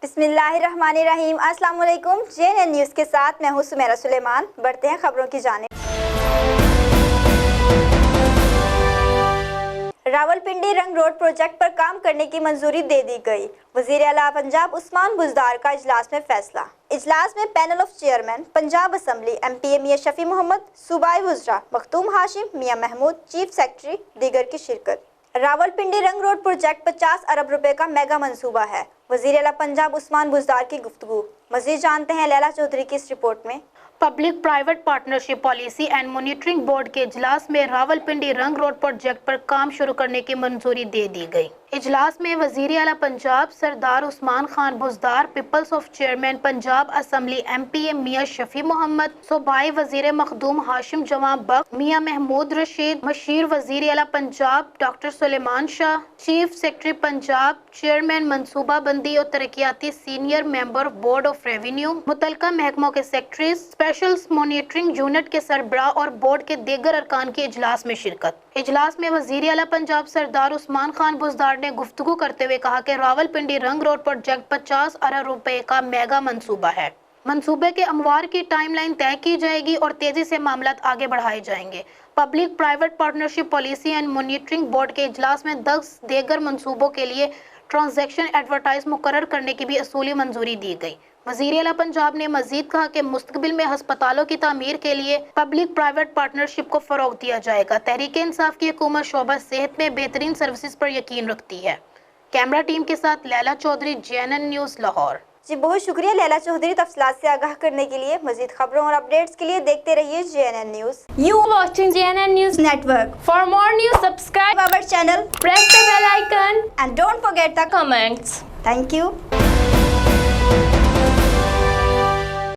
बिस्मिल्लाहिर्रहमानिर्रहीम। अस्सलाम वालेकुम। JNN न्यूज़ के साथ मैं हूँ सुमेरा सुलेमान। बढ़ते हैं खबरों की जानिब। रावलपिंडी रंग रोड प्रोजेक्ट पर काम करने की मंजूरी दे दी गई। वज़ीर आला पंजाब उस्मान बुज़दार का इजलास में फैसला। इजलास में panel of chairman Punjab assembly MPA Mian Shafi Muhammad, सूबाई वज़रा मखदूम हाशिम, मियां महमूद, चीफ सेक्रेटरी दीगर की शिरकत। रावलपिंडी रंग रोड प्रोजेक्ट 50 अरब रुपए का मेगा मंसूबा है। वज़ीर आला पंजाब उस्मान बुज़दार की गुफ्तगू। मज़ीद जानते हैं लैला चौधरी की इस रिपोर्ट में। Public private partnership policy and monitoring board के इजलास में रावलपिंडी रंग रोड प्रोजेक्ट पर काम शुरू करने की मंजूरी दे दी गई। इजलास में वज़ीर आला Punjab Sardar Usman Khan Buzdar, peoples of chairman Punjab assembly MPA Mian Shafi Muhammad, सूबाई वज़ीर मखदूम हाशिम जवां बख्श, मियां महमूद रशीद, मशीर वज़ीर आला Punjab doctor Sulaiman Shah, chief secretary Punjab, chairman मनसूबा बंदी और तरक्याती senior member board of revenue, मुतलका महकमों के सेक्रेटरीज, स्पेशल मॉनिटरिंग यूनिट के सरबराह और बोर्ड के दीगर अरकान की इजलास में शिरकत। इजलास में वज़ीर आला पंजाब सरदार उस्मान खान बुज़दार ने गुफ्तगू करते हुए कहा कि रावलपिंडी रंग रोड प्रोजेक्ट 50 अरब रुपए का मेगा मंसूबा है। मंसूबे के अमवार की टाइमलाइन तय की जाएगी और तेजी से मामलात आगे बढ़ाए जाएंगे। Public private partnership policy and monitoring board के इजलास में 10 दीगर मंसूबों के लिए ट्रांजैक्शन एडवर्टाइज मुकर्रर करने की भी असूली मंजूरी दी गई। वज़ीर आला पंजाब ने मजीद कहा कि मुस्तकबिल में हस्पतालों की तामीर के लिए पब्लिक प्राइवेट पार्टनरशिप को फरोग दिया जाएगा। तहरीक इंसाफ की हुकूमत शोबा सेहत में बेहतरीन सर्विसेज पर यकीन रखती है। कैमरा टीम के साथ लैला चौधरी, JNN न्यूज़ लाहौर। जी बहुत शुक्रिया लैला चौधरी तफसीलात से आगाह करने के लिए। मजीद खबरों और अपडेट्स के लिए देखते रहिए JNN news. You watching JNN News Network. For more news, subscribe Our channel press the bell icon and don't forget the comments. Thank you.